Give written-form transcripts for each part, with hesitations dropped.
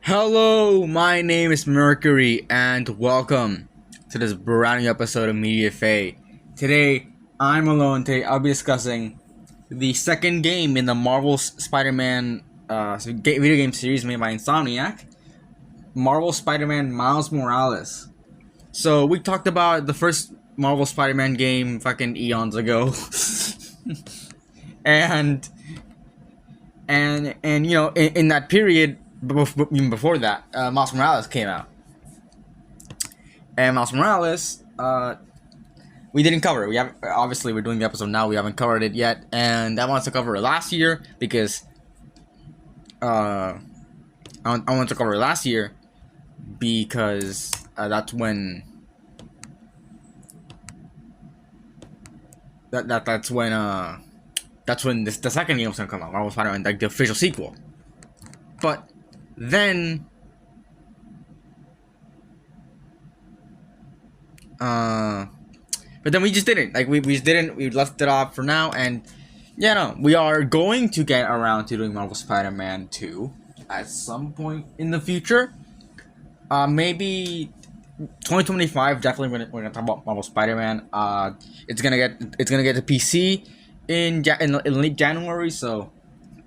Hello, my name is Mercury, and welcome to this brand new episode of Media Fay. Today, I'm alone. Today, I'll be discussing the second game in the Marvel Spider-Man video game series made by Insomniac, Marvel Spider-Man Miles Morales. So, we talked about the first Marvel Spider-Man game fucking eons ago. and and in that period even before that, Miles Morales came out, and Miles Morales, we didn't cover it. We have obviously we're doing the episode now. We haven't covered it yet, and I wanted to cover it last year because I wanted to cover it last year because that's when the second game was gonna come out, Marvel Spider-Man, like the official sequel. But then we just didn't. Like we just didn't. We left it off for now, and we are going to get around to doing Marvel Spider-Man 2 at some point in the future. Maybe 2025. Definitely, we're gonna talk about Marvel Spider-Man. It's gonna get to PC in late January, so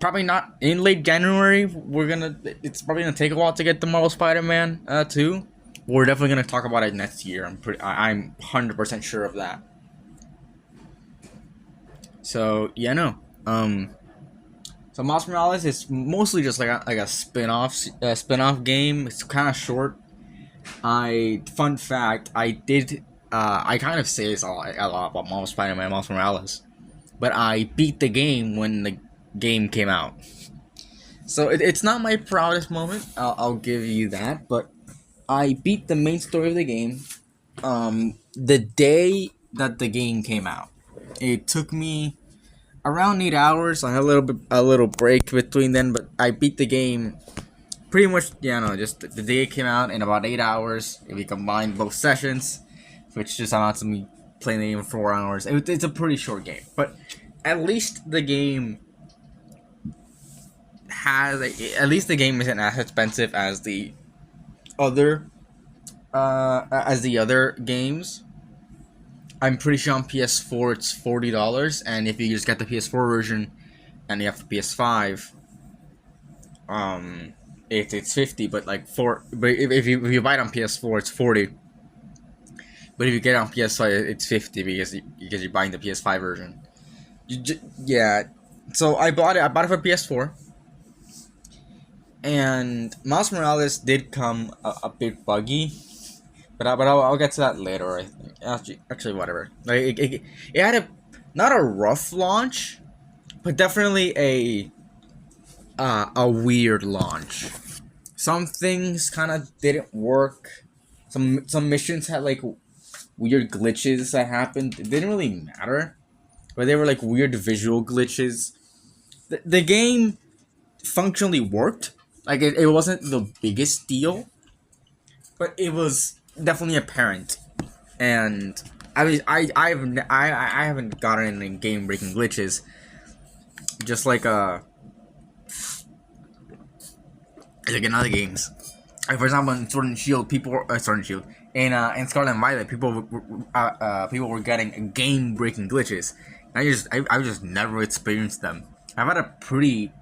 probably not in late January. It's probably gonna take a while to get the Marvel Spider-Man 2. We're definitely gonna talk about it next year. I'm 100% sure of that. So so Miles Morales is mostly just like a spin-off game. It's kind of short. Fun fact, I kind of say this a lot about Marvel Spider-Man, Miles Morales, but I beat the game when the game came out. So it's not my proudest moment. I'll give you that, but I beat the main story of the game the day that the game came out. It took me around 8 hours. I had a little break between then, but I beat the game pretty much, just the day it came out in about 8 hours. If we combine both sessions, which just amounts to me playing the game for 4 hours. It's a pretty short game, but at least the game isn't as expensive as the other games. I'm pretty sure on PS4 it's $40, and if you just get the PS4 version and you have the PS5, it's $50. But if you buy it on PS4, it's $40. But if you get it on PS5, it's $50 because you're buying the PS5 version. So I bought it for PS4. And Miles Morales did come a bit buggy, but I'll get to that later. I think actually whatever. Like it had not a rough launch, but definitely a weird launch. Some things kind of didn't work. Some missions had like weird glitches that happened. It didn't really matter, but they were like weird visual glitches. The game functionally worked. Like it wasn't the biggest deal, but it was definitely apparent. And I haven't gotten any game breaking glitches. Just like in other games. Like for example, in Sword and Shield, in Scarlet and Violet, people were getting game breaking glitches. I just never experienced them. I've had a pretty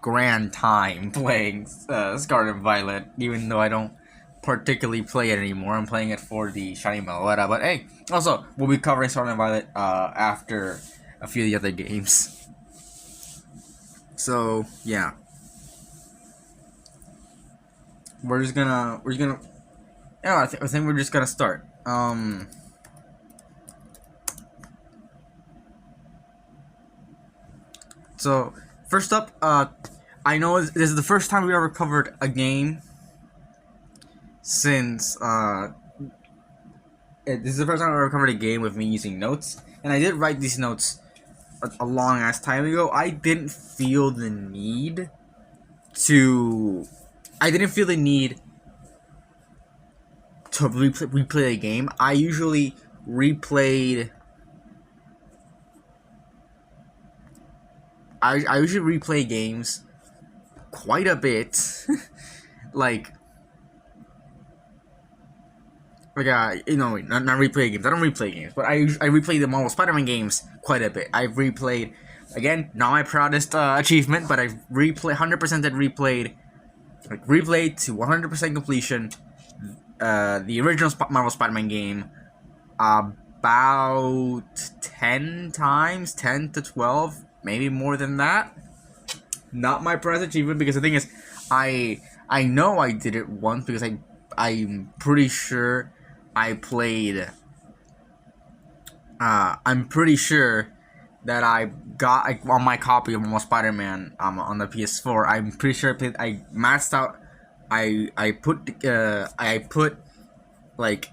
grand time playing Scarlet and Violet, even though I don't particularly play it anymore. I'm playing it for the Shiny Malwetta, but hey, also, we'll be covering Scarlet and Violet after a few of the other games. So, yeah. I think we're just gonna start. So, first up, I know this is the first time we ever covered a game since, this is the first time I ever covered a game with me using notes, and I did write these notes a long ass time ago. I didn't feel the need to replay a game. I usually replayed. I usually replay games quite a bit like not replay games. I don't replay games, but I replay the Marvel Spider-Man games quite a bit. I've replayed, again, not my proudest achievement, but I've 100% replayed to 100% completion the original Marvel Spider-Man game about 10 times, 10 to 12, maybe more than that. Not my proudest achievement, because the thing is, I know I did it once, because I'm pretty sure I played. I'm pretty sure that I got on my copy of Marvel Spider-Man on the PS4. I'm pretty sure I maxed out. I put like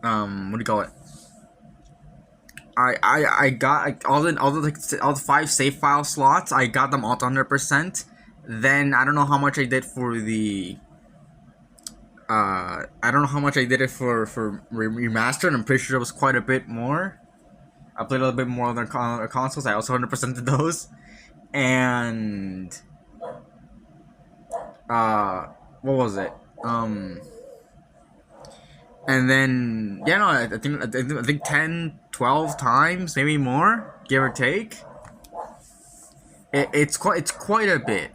what do you call it? I got like, all the 5 save file slots. I got them all to 100%. Then I don't know how much I did for the. I don't know how much I did it for remastered. I'm pretty sure it was quite a bit more. I played a little bit more on the consoles. I also 100% did those. And what was it? And then I think 10, 12 times, maybe more, give or take. It's quite a bit.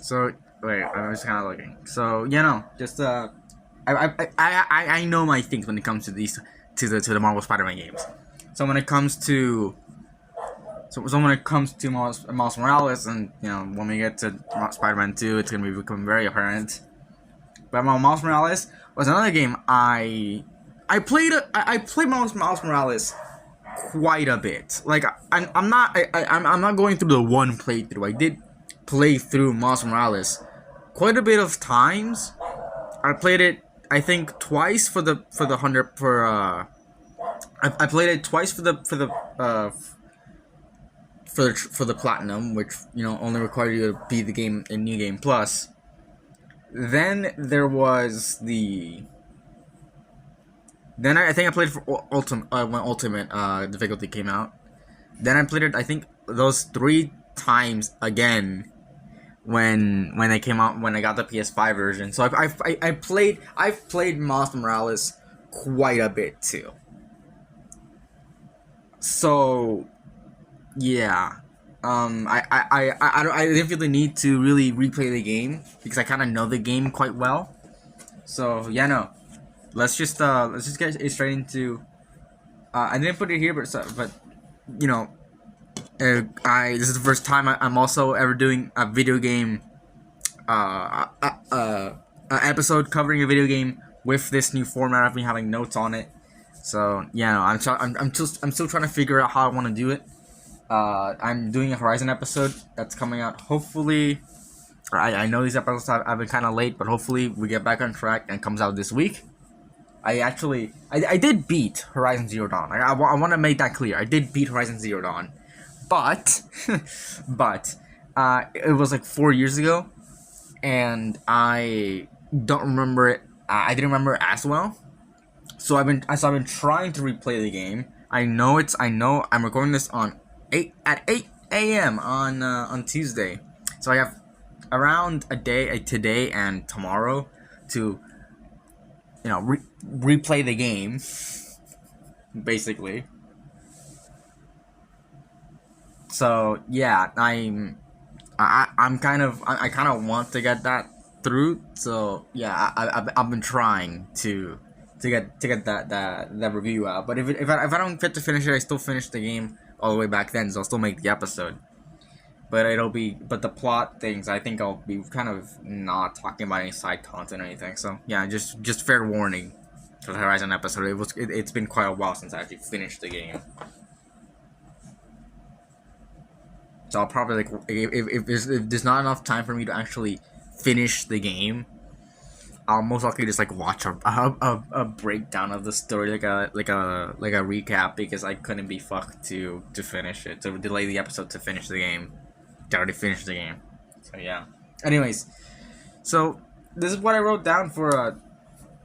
So wait, I'm just kind of looking. So just I know my things when it comes to these to the Marvel Spider-Man games. So when it comes to when it comes to Miles Morales, and when we get to Spider-Man 2, it's gonna become very apparent. But Miles Morales was another game I played. I played Miles Morales quite a bit. Like I'm not going through the one playthrough. I did play through Miles Morales quite a bit of times. I played it, I think, twice for the 100 for I played it twice for the platinum, which only required you to beat the game in New Game Plus. Then there was the. Then I think I played for Ultimate when Ultimate difficulty came out. Then I played it, I think, those 3 times again when they came out, when I got the PS5 version. So I've played Miles Morales quite a bit too. So yeah. I didn't feel the need to really replay the game, because I kind of know the game quite well. So yeah, no. Let's just get straight into. I didn't put it here, but this is the first time I'm also ever doing a video game episode covering a video game with this new format. I've been having notes on it. So yeah, no, I'm still trying to figure out how I want to do it. I'm doing a Horizon episode that's coming out. Hopefully, I know these episodes have been kind of late, but hopefully we get back on track and comes out this week. I did beat Horizon Zero Dawn. I want to make that clear. I did beat Horizon Zero Dawn, but it was like 4 years ago, and I don't remember it. I didn't remember it as well. So I've been trying to replay the game. I know I'm recording this at 8 a.m. on Tuesday. So I have around a day, today and tomorrow, to replay the game, basically. So yeah, I kind of want to get that through. So yeah, I've been trying to get that review out. But if I don't get to finish it, I still finish the game all the way back then, so I'll still make the episode. But the plot things, I think I'll be kind of not talking about any side content or anything. So yeah, just fair warning. for the Horizon episode. It's been quite a while since I actually finished the game. So I'll probably like if there's not enough time for me to actually finish the game, I'll most likely just like watch a breakdown of the story, like a recap, because I couldn't be fucked to finish it, to delay the episode to finish the game. I already finished the game, so yeah. Anyways, so this is what I wrote down for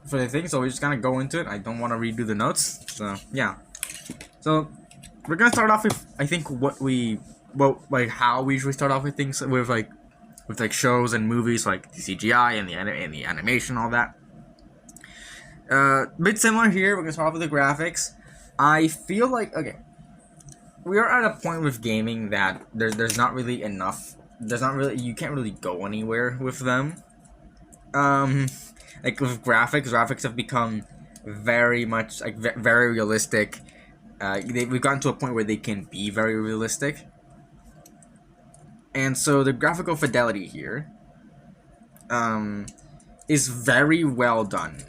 the thing. So we're just gonna go into it. I don't want to redo the notes, so yeah. So we're gonna start off with, I think, how we usually start off with things, with like shows and movies, like the CGI and the animation, all that. A bit similar here. We're gonna start off with the graphics. I feel like, okay, we are at a point with gaming that there's not really enough. You can't really go anywhere with them. Like with graphics have become very much like very realistic. We've gotten to a point where they can be very realistic. And so the graphical fidelity here is very well done.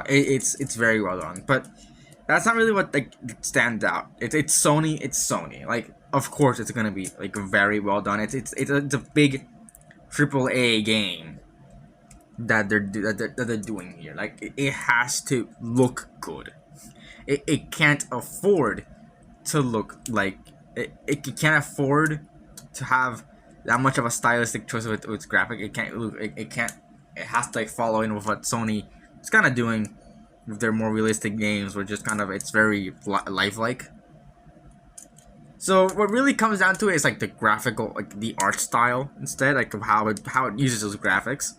It's very well done, but that's not really what like stands out. It's Sony. It's Sony. Like, of course, it's gonna be like very well done. It's a big AAA game that they're doing here. Like, it has to look good. It can't afford to look like it can't afford to have that much of a stylistic choice with its graphic. It can't look. It can't. It has to like follow in with what Sony is kind of doing with their more realistic games, which just kind of, it's very lifelike. So what really comes down to it is like the graphical, like the art style instead, like of how it uses those graphics.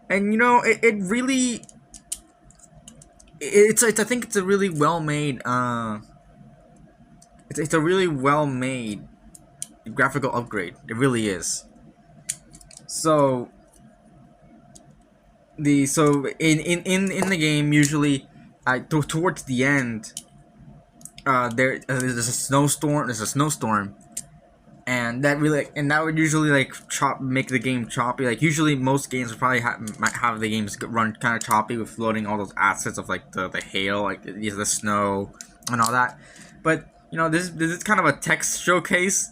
And you know, it really, it's I think it's a really well made it's a really well made graphical upgrade. It really is. So in the game, usually towards the end, there's a snowstorm, and that would usually like make the game choppy. Like, usually most games would probably might have the games run kind of choppy with loading all those assets of like the hail, like the snow and all that. But you know, this is kind of a text showcase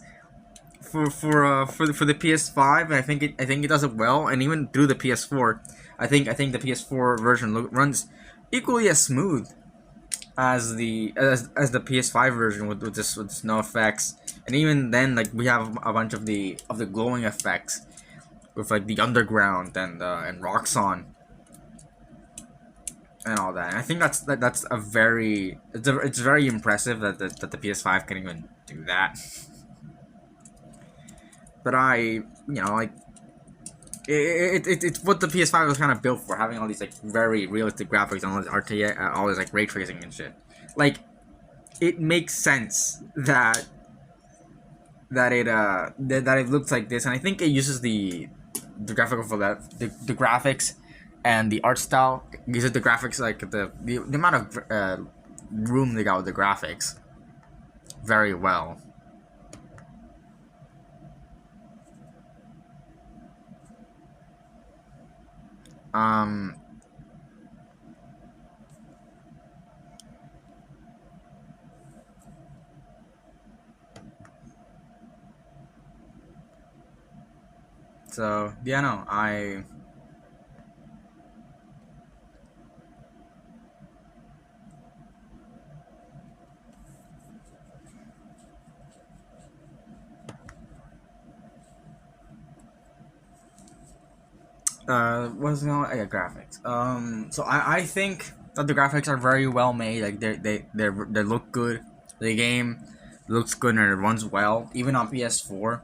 for the PS5, and I think it does it well. And even through the PS4, I think the PS4 version runs equally as smooth as the PS5 version with no effects. And even then, like, we have a bunch of the glowing effects with like the underground and Roxxon and all that. And I think that's a very it's very impressive that the PS5 can even do that. But it's what the PS5 was kind of built for, having all these like very realistic graphics and all this RTA, all this like ray tracing and shit. Like, it makes sense that it looks like this, and I think it uses the graphical for that, the graphics and the art style. Uses the graphics, like the amount of room they got with the graphics very well. So yeah, no, what's going on? Yeah, graphics. So I think that the graphics are very well made. Like, they look good. The game looks good and it runs well, even on PS4.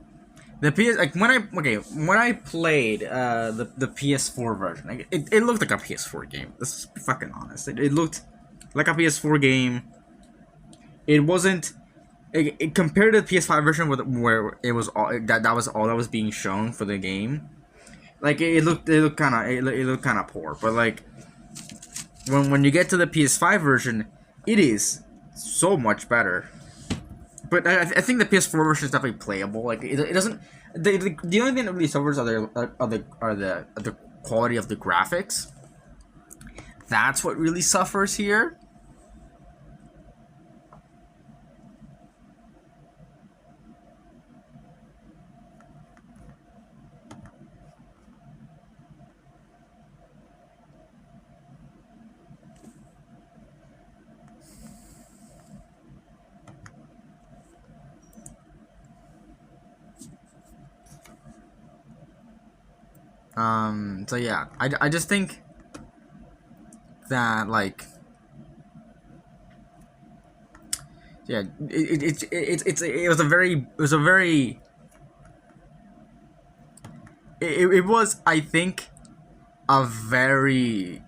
The PS, like, when I played the PS4 version, like, it looked like a PS4 game. Let's be fucking honest. It looked like a PS4 game. It wasn't. It compared to the PS5 version where it was all that was all that was being shown for the game. Like, it looked kind of poor. But like, when you get to the PS5 version, it is so much better. But I think the PS4 version is definitely playable. Like, it doesn't. The only thing that really suffers are the quality of the graphics. that's what really suffers here. So yeah, I just think that, like, yeah, it was a very it was, I think, a very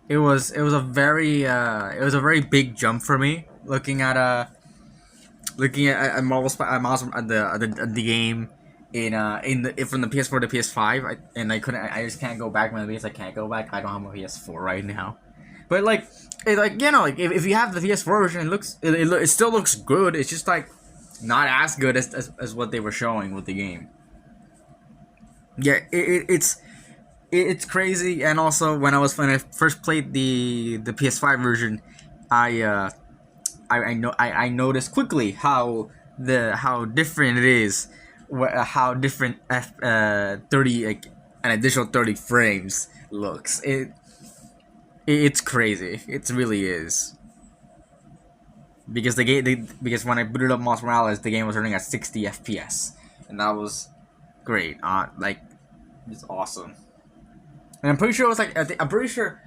it was a very big jump for me looking at Marvel the game in the from the PS4 to PS5, and I couldn't, I just can't go back because I can't go back. I don't have my PS4 right now, but like like if you have the PS4 version, it still looks good. It's just like not as good as what they were showing with the game. Yeah, it's crazy. And also when I first played the PS5 version, I I noticed quickly how different it is, how different 30, like an additional 30 frames looks. It's crazy. It really is. Because because when I booted up Miles Morales, the game was running at 60 FPS, and that was great. Like, it's awesome. And I'm pretty sure it was like I'm pretty sure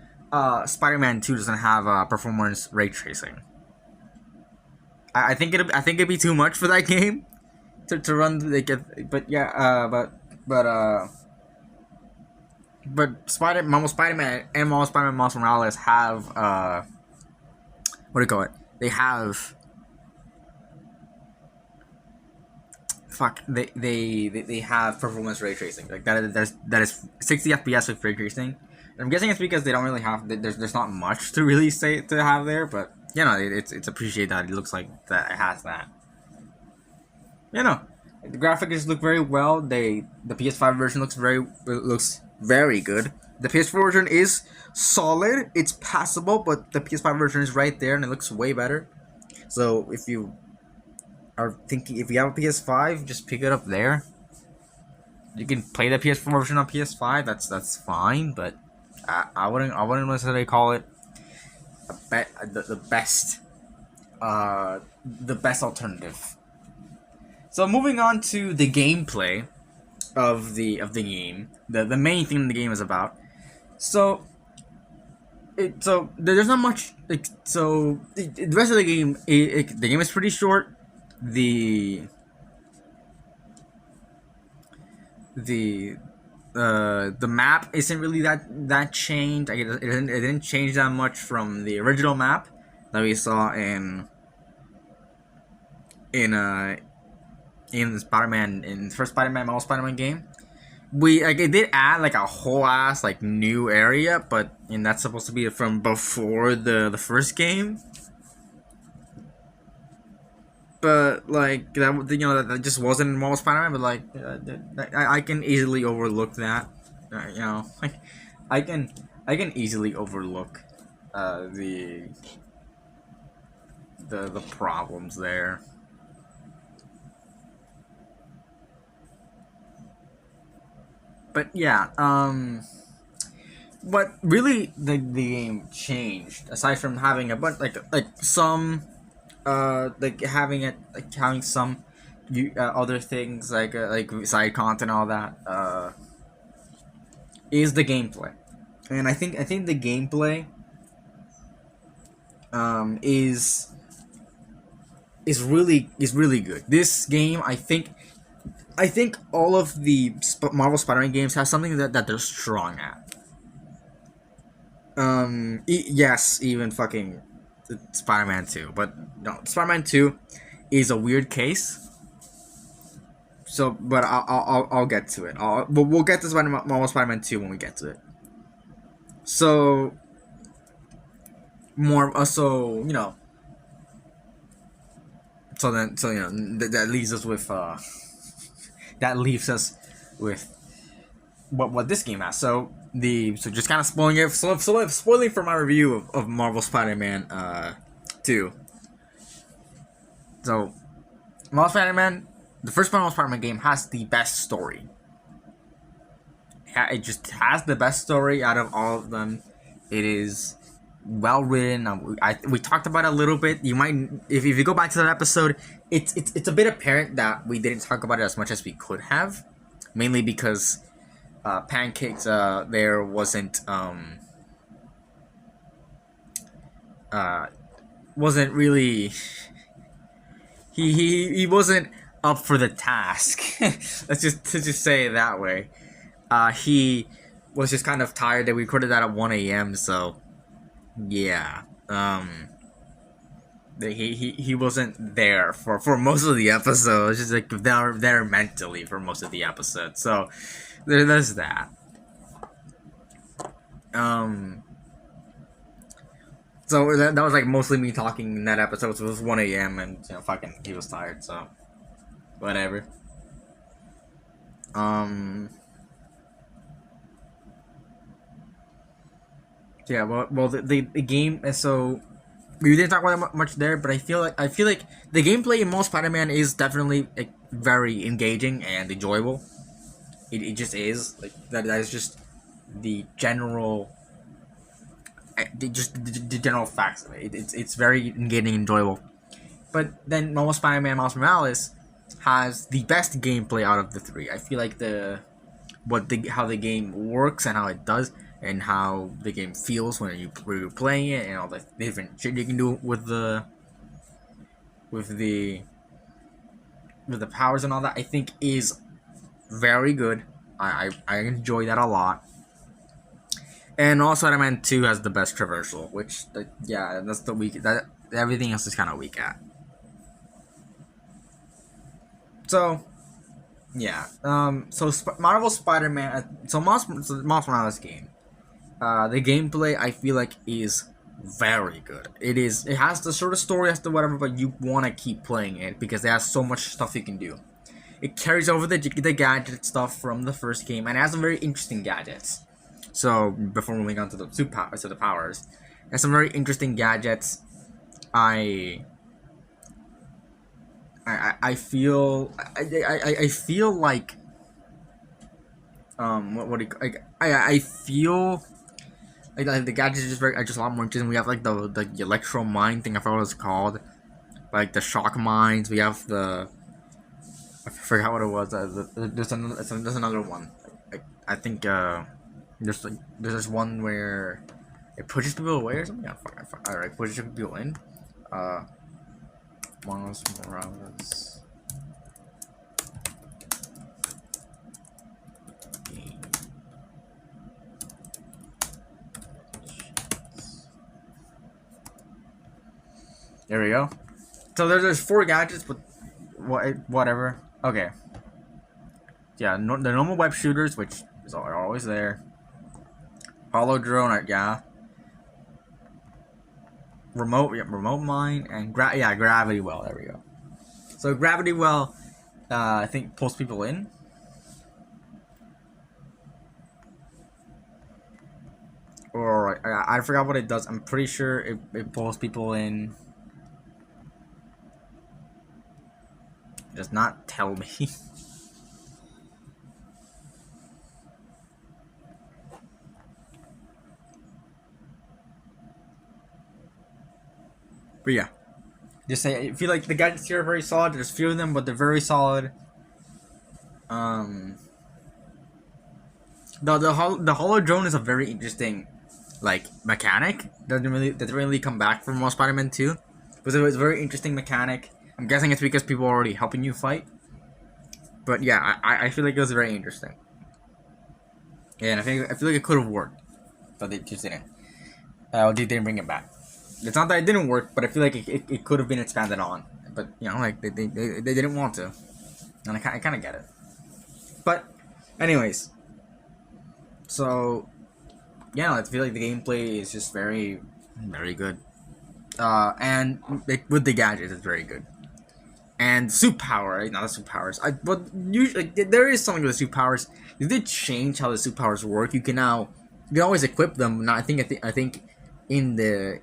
Spider-Man 2 doesn't have performance ray tracing. I think it'd be too much for that game to run. But yeah, but Marvel Spider-Man and Marvel Spider-Man Miles Morales have what do you call it? They have they have performance ray tracing, like that is 60 FPS with ray tracing. I'm guessing it's because they don't really have, there's not much to really say to have there, but you know, it's appreciate that it looks like that it has that. You know, the graphics look very well. The PS5 version looks very good. The PS4 version is solid. It's passable, but the PS5 version is right there, and it looks way better. So if you are thinking, if you have a PS5, just pick it up there. You can play the PS4 version on PS5. That's fine, but I wouldn't necessarily call it the best alternative. So moving on to the gameplay of the game, the main thing the game is about. So there's not much. Like, so the rest of the game, the game is pretty short. The the the map isn't really that changed. Like, it didn't change that much from the original map that we saw in uh in Spider-Man, in the first Spider-Man Marvel Spider-Man game. We, like, it did add like a whole ass like new area, but and that's supposed to be from before the first game. But like that, you know, that just wasn't in Marvel Spider-Man. But like I can easily overlook that. You know, like I can I can easily overlook the the problems there. But yeah, what really the game changed, aside from having a bunch, like some like having it, like having some other things like side content and all that, is the gameplay. And I think the gameplay is is really good. This game, I think all of the Marvel Spider-Man games have something that they're strong at. Yes, even fucking Spider-Man 2, but no, Spider-Man 2 is a weird case. So, but I'll get to it. We'll get to Marvel Spider-Man 2 when we get to it. So, more so, you know, so that leaves us with that leaves us with what this game has. So just kind of spoiling it. Spoiling for my review of Marvel Spider-Man 2. So Marvel Spider-Man, the first Marvel Spider-Man game has the best story. It just has the best story out of all of them. It is well written. We talked about it a little bit. You might, if you go back to that episode, it's a bit apparent that we didn't talk about it as much as we could have, mainly because Pancakes there wasn't really he wasn't up for the task. Let's just say it that way. He was just kind of tired. They recorded that at 1 a.m. So yeah, he wasn't there for most of the episode. It's just like they're there mentally for most of the episode. So there's that. So that was like mostly me talking in that episode. So it was 1 a.m. and fucking he was tired. So whatever. Yeah. Well, the game. So we didn't talk about it much there, but I feel like the gameplay in most Spider-Man is definitely like very engaging and enjoyable. It just is like that is just the general. The general facts of it. It's very engaging and enjoyable. But then Marvel Spider-Man Miles Morales has the best gameplay out of the three. I feel like how the game works and how it does and how the game feels when you're playing it and all the different shit you can do with the powers and all that, I think is very good. I enjoy that a lot. And also, Spider-Man 2 has the best traversal, which, that's the weak. That everything else is kind of weak at. So, yeah. Marvel Spider-Man. So Miles Morales game. The gameplay I feel like is very good. It has the sort of story as to whatever, but you want to keep playing it because it has so much stuff you can do. It carries over the gadget stuff from the first game and it has some very interesting gadgets. So before moving on to the powers, there's some very interesting gadgets. I feel like I feel like the gadgets are just a lot more interesting. We have like the electro mine thing. I forgot what it's called. Like the shock mines. We have I forgot what it was. There's another one. I think there's this one where it pushes people away or something. Alright, pushes people in. Miles Morales. There we go. So there's 4 gadgets, but whatever. Okay. Yeah, the normal web shooters, which are always there. Hollow drone, yeah. Remote mine and gravity well. There we go. So gravity well, I think pulls people in. Or I forgot what it does. I'm pretty sure it pulls people in. Does not tell me. But yeah, just say I feel like the gadgets here are very solid. There's a few of them, but they're very solid. The hollow drone is a very interesting like mechanic. Doesn't really come back from Spider-Man 2. But it was a very interesting mechanic. I'm guessing it's because people are already helping you fight. But yeah, I feel like it was very interesting. Yeah, and I feel like it could have worked, but they just didn't. They didn't bring it back. It's not that it didn't work, but I feel like it could have been expanded on. But like they didn't want to, and I kind of get it. But anyways, so yeah, I feel like the gameplay is just very, very good. And with the gadgets, it's very good. and superpower, right? Not the superpowers. But usually there is something with the superpowers. They did change how the superpowers work. You can always equip them. Now I think in the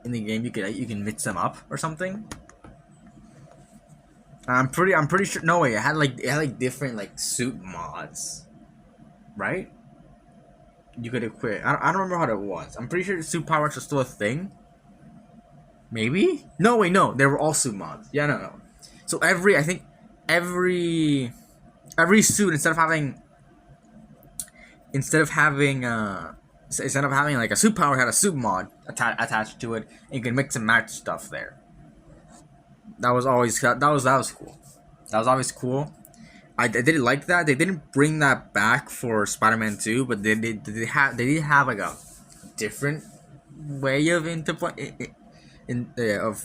in the game you can mix them up or something. I'm pretty sure. No way, it had like different like suit mods, right? You could equip. I don't remember how that was. I'm pretty sure superpowers are still a thing. Maybe? No, wait, no. They were all suit mods. Yeah, no, no. So I think every every suit instead of having like a superpower had a suit mod attached to it, and you can mix and match stuff there. That was cool. That was always cool. I didn't like that. They didn't bring that back for Spider-Man 2, but they did have like a different way of of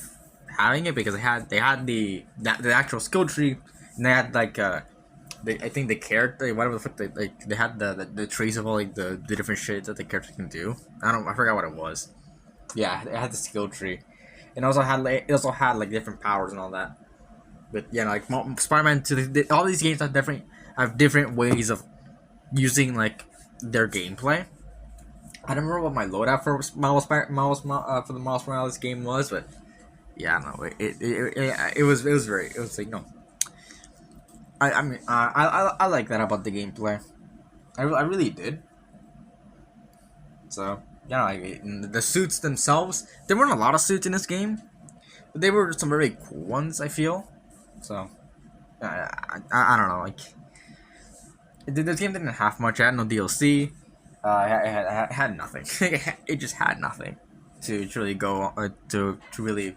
having it, because they had the actual skill tree, and they had like I think the character, whatever the fuck they had the trees of all like the different shit that the character can do. I forgot what it was. Yeah, it had the skill tree, and it also had like different powers and all that. But yeah, like Spider-Man 2, all these games have different ways of using like their gameplay. I don't remember what my loadout for for the Miles Morales game was, but yeah, no, it was very, it was like, no. I mean, I like that about the gameplay. I really did. So yeah, like, the suits themselves, there weren't a lot of suits in this game, but they were some very cool ones, I feel. So I don't know, like this game didn't have much. It had no DLC. It had nothing. It just had nothing to really go to really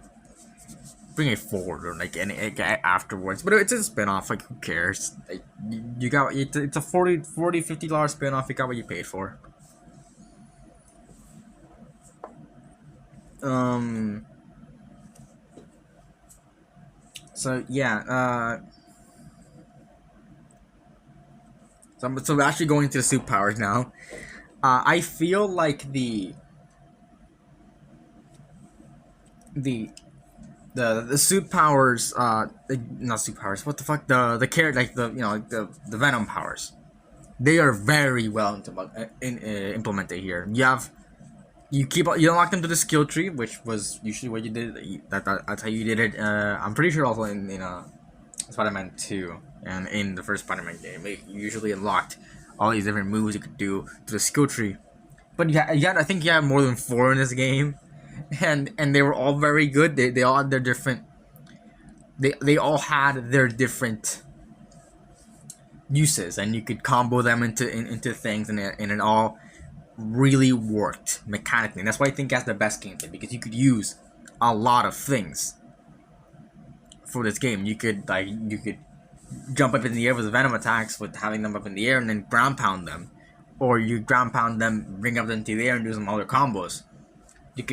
bring it forward or like any afterwards. But it's a spin-off. Like, who cares? Like, you got it's a $50 spin-off. You got what you paid for. So yeah. So we're actually going to the superpowers now. I feel like the the suit powers, not suit powers. What the fuck? The character, like like the Venom powers. They are very well implemented here. You unlock them to the skill tree, which was usually what you did. That's how you did it. I'm pretty sure also in Spider-Man 2 and in the first Spider-Man game, it usually unlocked all these different moves you could do to the skill tree. But I think you had more than 4 in this game, and they were all very good. They all had their different. They all had their different uses, and you could combo them into things, and it all really worked mechanically. And that's why I think that's the best gameplay, because you could use a lot of things for this game. You could jump up in the air with Venom attacks, with having them up in the air, and then ground pound them, or you ground pound them, bring up into the air, and do some other combos. You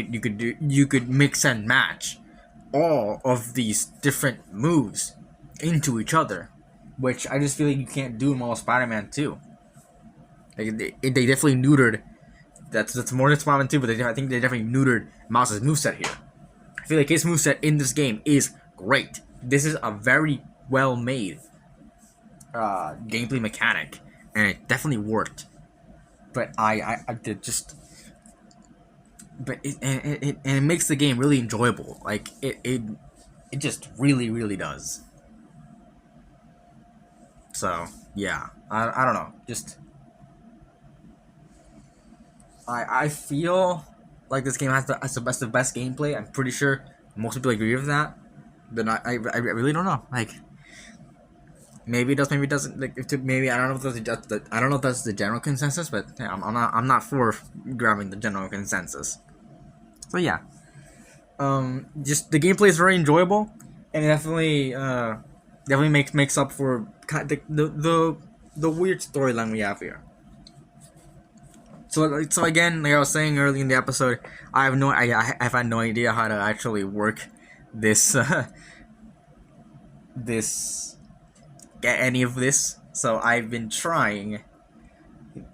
could mix and match all of these different moves into each other, which I just feel like you can't do in Marvel Spider-Man 2. Like, they definitely neutered. That's more than Spider-Man 2, but I think they definitely neutered Miles' moveset here. I feel like his moveset in this game is great. This is a very well made gameplay mechanic, and it definitely worked. But I did just. But it makes the game really enjoyable. Like, it just really does. So yeah, I don't know. Just I feel like this game has the best gameplay. I'm pretty sure most people agree with that. But I really don't know. Like, maybe it does, maybe it doesn't. Like, maybe I don't know if I don't know if that's the general consensus. But yeah, I'm not for grabbing the general consensus. So yeah, just the gameplay is very enjoyable, and it definitely makes up for the weird storyline we have here. So again, like I was saying early in the episode, I've had no idea how to actually work this this get any of this. So I've been trying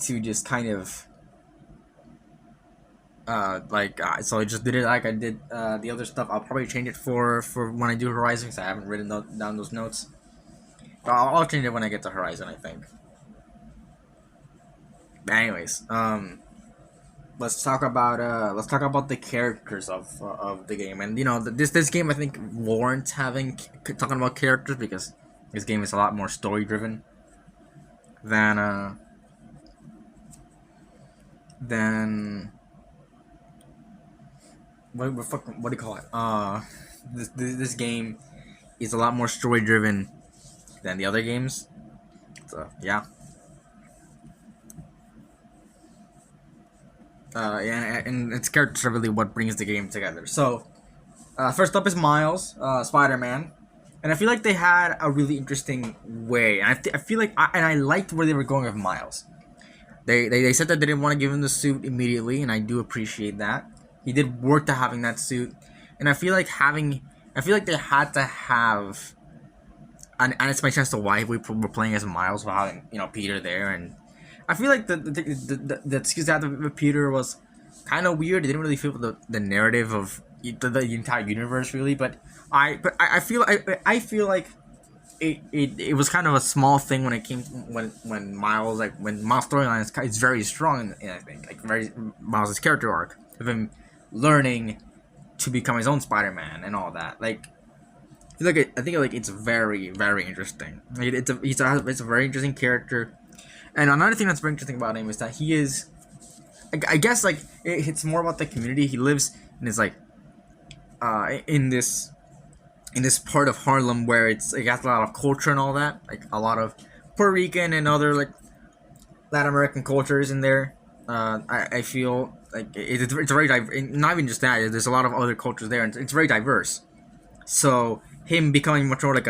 to just kind of So I just did it like I did the other stuff. I'll probably change it for when I do Horizon, because I haven't written down those notes. But I'll change it when I get to Horizon, I think. But anyways, let's talk about the characters of the game. And this game, I think, warrants talking about characters, because this game is a lot more story driven than than what do you call it? This game is a lot more story driven than the other games. So yeah. And its characters are really what brings the game together. So, first up is Miles, Spider-Man, and I feel like they had a really interesting way. And I feel like, I liked where they were going with Miles. They said that they didn't want to give him the suit immediately, and I do appreciate that. He did work to having that suit, and I feel like they had to have, and it's my chance to why we were playing as Miles while having Peter there. And I feel like the excuse that with Peter was kind of weird. It didn't really fit with the narrative of the entire universe, really. But I feel like it was kind of a small thing when it came when Miles storyline is very strong, and I think like very Miles' character arc of him learning to become his own Spider-Man and all that. Like I think it's very, very interesting. Like, it's a very interesting character. And another thing that's very interesting about him is that he is, I guess, like it's more about the community. He lives in this in this part of Harlem where it has a lot of culture and all that, like a lot of Puerto Rican and other like Latin American cultures in there. I feel like it's very diverse. Not even just that. There's a lot of other cultures there, and it's very diverse. So him becoming much more like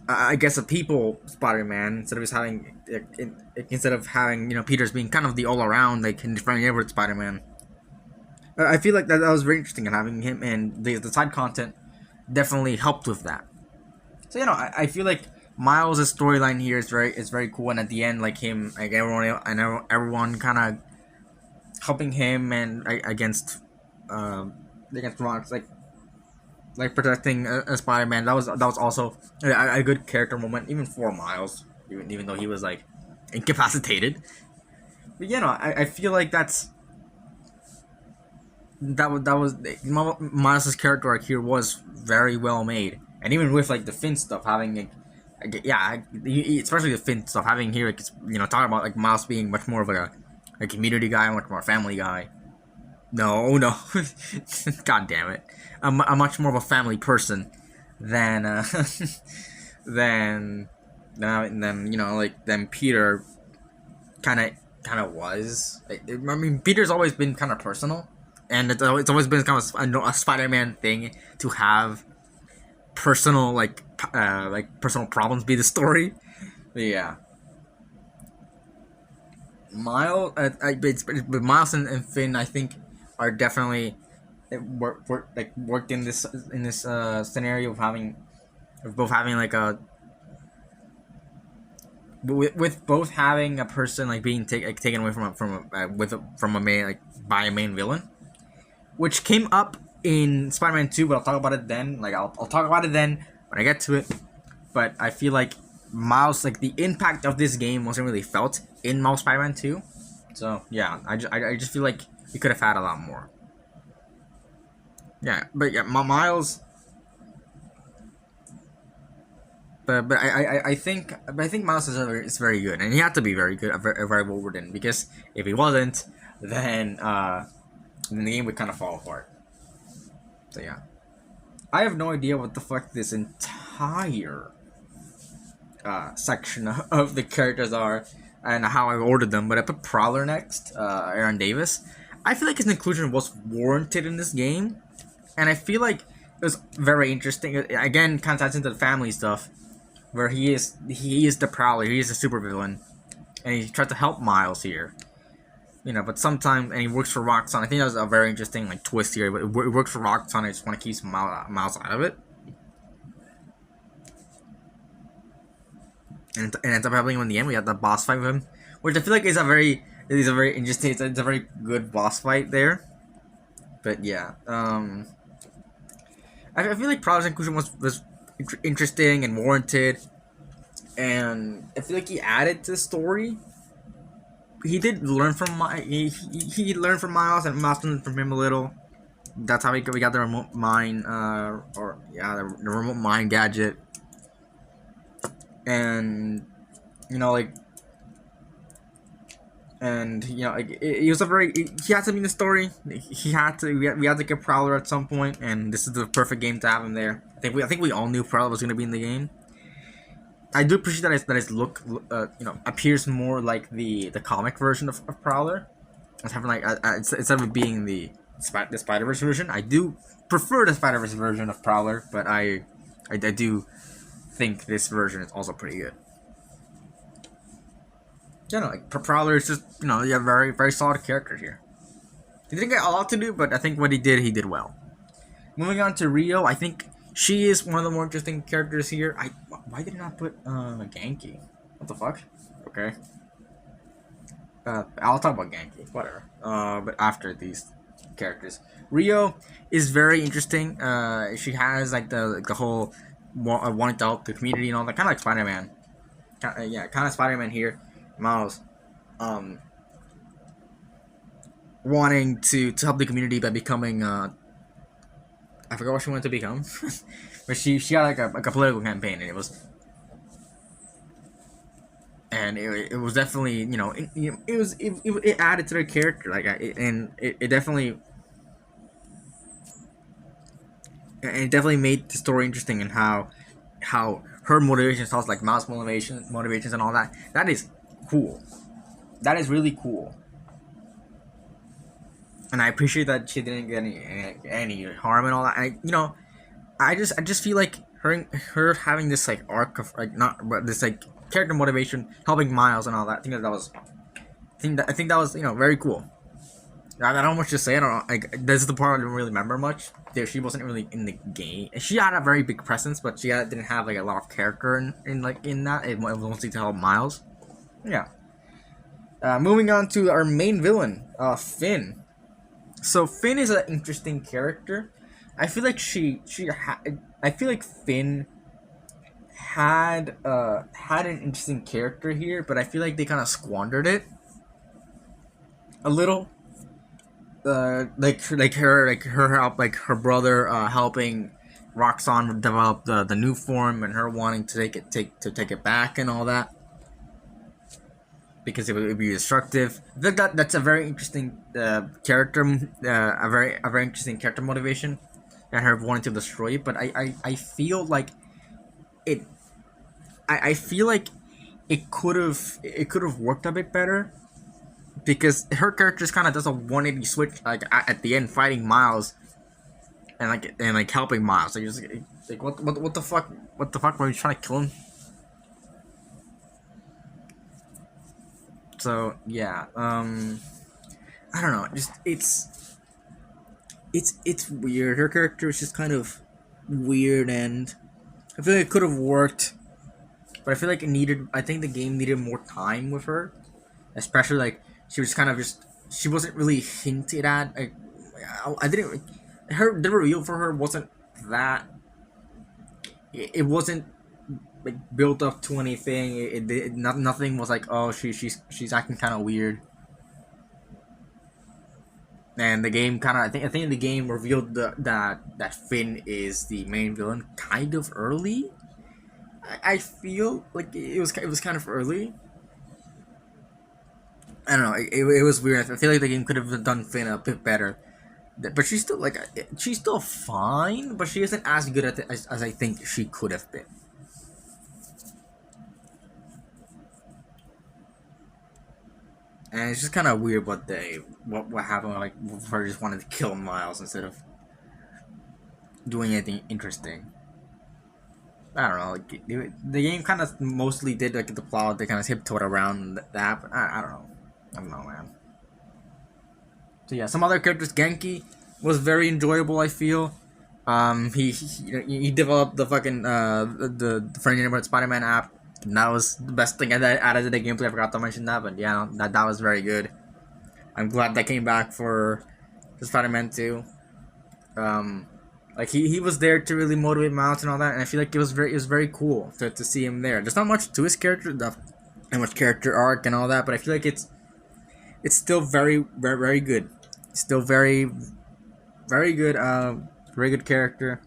I guess a people Spider-Man instead of having Peter's being kind of the all around like friendly neighborhood Spider-Man. I feel like that was very interesting, and having him and the side content definitely helped with that. So I feel like Miles' storyline here is very cool, and at the end like him like everyone kind of helping him and against rocks like protecting a Spider-Man. That was also a good character moment, even for Miles, even though he was like incapacitated. But I feel like that was Miles' character arc here was very well made, and even with like the Finn stuff having especially the Finn stuff having here, like, talking about like Miles being much more of a community guy, much more a family guy. No, God damn it! I'm much more of a family person than than Peter kind of was. I mean, Peter's always been kind of personal, and it's always been kind of a Spider-Man thing to have personal personal problems be the story. But yeah. Miles and Finn, I think, are definitely worked in this scenario of both having like a with both having a person like being taken away from a main by a main villain, which came up in Spider-Man 2, but I'll talk about it then. Like I'll talk about it then when I get to it. But I feel like Miles, like the impact of this game wasn't really felt in Miles Spider-Man 2. So yeah, I just feel like we could have had a lot more. Yeah, but yeah, Miles. But I think Miles is very good, and he had to be very good, very well written, because if he wasn't, then the game would kind of fall apart. So yeah, I have no idea what the fuck this entire section of the characters are and how I ordered them, but I put Prowler next, Aaron Davis. I feel like his inclusion was warranted in this game, and I feel like it was very interesting. Again, kind of ties into the family stuff, where he is the Prowler, he is the supervillain, and he tried to help Miles here. But sometimes, and he works for Roxxon. I think that was a very interesting twist here. But it works for Roxxon. I just want to keep Miles out of it. And it ends up happening in the end. We had the boss fight with him, which I feel like is a very It is a very interesting. It's a very good boss fight there. But yeah, I feel like Prowler's inclusion was interesting and warranted, and I feel like he added to the story. He did learn from he learned from Miles, and Miles learned from him a little. That's how we got the remote mine, or yeah, the remote mine gadget, and you know like, and you know like, it was a very he had to be in the story. He had to we had to get Prowler at some point, and this is the perfect game to have him there. I think we all knew Prowler was gonna be in the game. I do appreciate that his look, appears more like the comic version of Prowler. It's having like instead of it being the Spider-Verse version. I do prefer the Spider-Verse version of Prowler, but I do think this version is also pretty good. You know, like Prowler is just a very very solid character here. He didn't get a lot to do, but I think what he did well. Moving on to Rio, I think she is one of the more interesting characters here. Why did I not put Genki? What the fuck? Okay. I'll talk about Genki, whatever. But after these characters, Rio is very interesting. She has like the whole wanting to help the community and all that, kind of like Spider-Man. Yeah, kind of Spider-Man here. Miles, wanting to help the community by becoming I forgot what she wanted to become, but she had like a political campaign, and it was definitely it added to their character, like it definitely made the story interesting, and how her motivations, thoughts like Miles' motivations and all that. That is cool. That is really cool. And I appreciate that she didn't get any harm and all that. I just feel like her having this like arc of like not but this like character motivation, helping Miles and all that. I think that was very cool. I don't know much to say. I don't know. Like, this is the part I don't really remember much. She wasn't really in the game. She had a very big presence, but she didn't have like a lot of character in that. It was mostly to help Miles. Yeah. Moving on to our main villain, Finn. So Finn is an interesting character. I feel like I feel like Finn had an interesting character here, but I feel like they kind of squandered it a little. Her help, like her brother helping Roxxon develop the new form, and her wanting to take it back and all that, because it would be destructive. That's a very interesting character, a very interesting character motivation, and her wanting to destroy it. But I feel like it. I feel like it could have worked a bit better, because her character just kind of does a 180 switch, like at the end, fighting Miles, and helping Miles. Like what the fuck were you trying to kill him? So yeah, I don't know. Just it's weird. Her character is just kind of weird, and I feel like it could have worked, but I feel like I think the game needed more time with her, especially like she was kind of she wasn't really hinted at. I didn't. The reveal for her wasn't that. It wasn't like built up to anything. Nothing was like, oh, she's acting kind of weird. And the game kind of, I think the game revealed that Finn is the main villain kind of early. I feel like it was kind of early. I don't know. It was weird. I feel like the game could have done Finn a bit better. But she's still fine, but she isn't as good at it as I think she could have been. And it's just kind of weird what happened. Like, her just wanted to kill Miles instead of doing anything interesting. I don't know. Like, the game kind of mostly did like the plot. They kind of tiptoed around that. But I don't know. I don't know, man. So yeah, some other characters. Genki was very enjoyable, I feel. He developed the fucking the friendly neighborhood Spider-Man app. And that was the best thing I added to the gameplay. I forgot to mention that, but yeah, that was very good. I'm glad that came back for Spider-Man 2. Um, like he was there to really motivate Miles and all that, and I feel like it was very cool to see him there. There's not much to his character, not much character arc and all that, but I feel like it's still very good. Still very good. Very good character.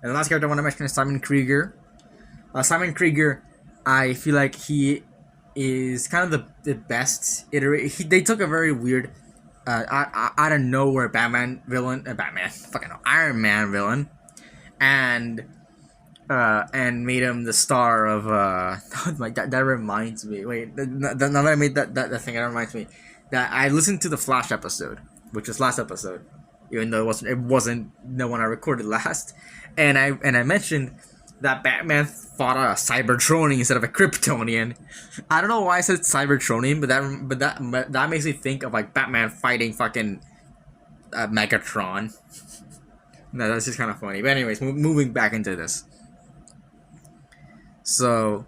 And the last character I want to mention is Simon Krieger. Simon Krieger, I feel like he is kind of the best iteration. They took a very weird, out of nowhere Batman villain, Iron Man villain, and made him the star of that reminds me. Wait, now that I made that thing, that reminds me that I listened to the Flash episode, which was last episode, even though it wasn't the one I recorded last, and I mentioned that Batman fought a Cybertronian instead of a Kryptonian. I don't know why I said Cybertronian, but that makes me think of like Batman fighting fucking Megatron. No, that's just kind of funny. But anyways, moving back into this. So,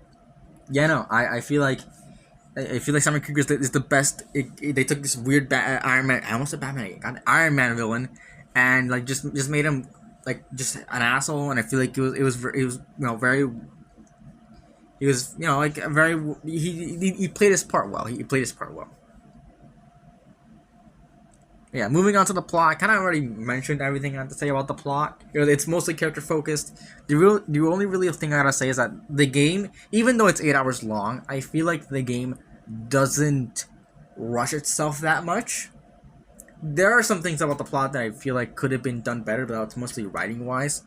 yeah, no, I feel like Simon Krieger is the best. They took this weird Iron Man. I almost said Batman. Iron Man villain, and like just made him like just an asshole. And I feel like it was very. He was like a very he played his part well. He played his part well. Yeah, moving on to the plot. I kind of already mentioned everything I have to say about the plot. It's mostly character focused. The only really thing I gotta say is that the game, even though it's 8 hours long, I feel like the game doesn't rush itself that much. There are some things about the plot that I feel like could have been done better, but that's mostly writing wise.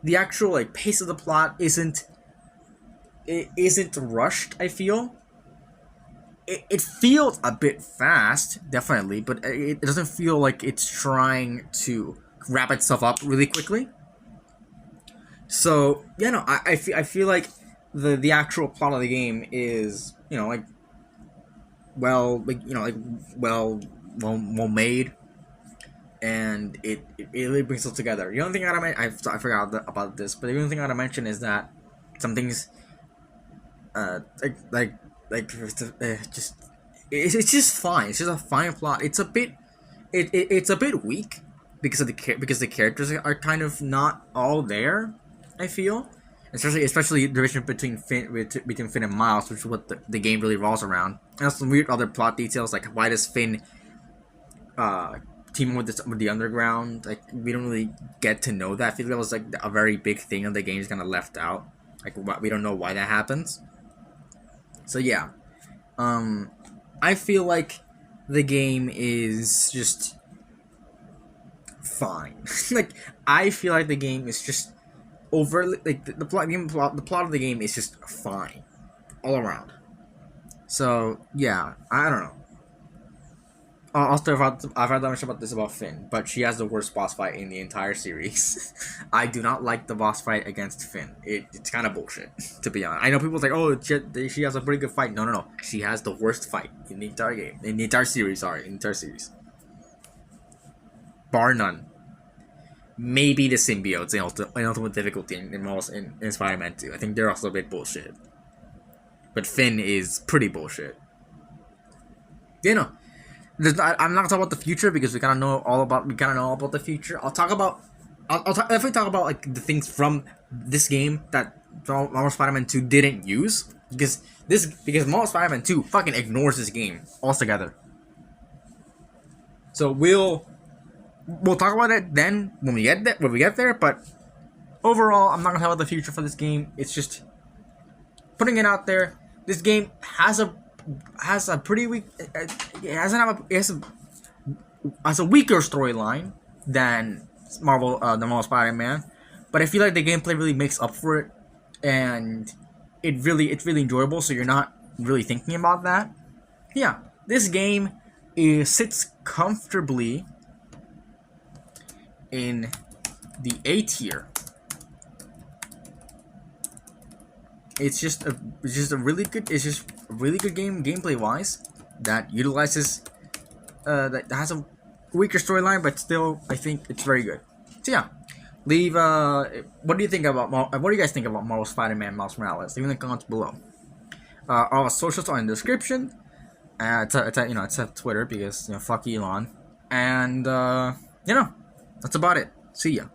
The actual like pace of the plot isn't rushed. I feel. It feels a bit fast, definitely, but it doesn't feel like it's trying to wrap itself up really quickly. So yeah, no, I feel like the actual plot of the game is well made, and it really brings it together. The only thing I forgot about this, but the only thing I gotta mention is that some things just it's just fine. It's just a fine plot. It's a bit it's a bit weak because the characters are kind of not all there. I feel, especially the relationship between Finn and Miles, which is what the game really revolves around. And some weird other plot details, like why does Finn team with the underground? Like we don't really get to know that. I feel like that was like a very big thing of the game is kind of left out. Like we don't know why that happens. So yeah, I feel like the game is just fine. Like I feel like the game is just overly like the plot of the game is just fine all around. So yeah, I don't know. Also, I've heard that much about this about Finn, but she has the worst boss fight in the entire series. I do not like the boss fight against Finn. It's kind of bullshit, to be honest. I know people say, "Oh, she has a pretty good fight." No. She has the worst fight in the entire game, in the entire series. Sorry, in the entire series, bar none. Maybe the symbiotes in Ultimate Difficulty in Spider-Man 2. I think they're also a bit bullshit, but Finn is pretty bullshit. I'm not gonna talk about the future because we kind of know all about the future. I'll definitely talk about like the things from this game that Marvel Spider-Man 2 didn't use because Marvel Spider-Man 2 fucking ignores this game altogether. So we'll talk about it then when we get there. But overall, I'm not gonna talk about the future for this game. It's just putting it out there. This game has a pretty weak. It has a weaker storyline than the Marvel Spider-Man, but I feel like the gameplay really makes up for it, and it's really enjoyable. So you're not really thinking about that. Yeah, this game sits comfortably in the A tier. It's just a really good game gameplay wise that utilizes that has a weaker storyline, but still I think it's very good. So yeah, what do you guys think about Marvel Spider-Man Miles Morales? Leave in the comments below. All socials are in the description. Except Twitter because fuck Elon. And that's about it. See ya.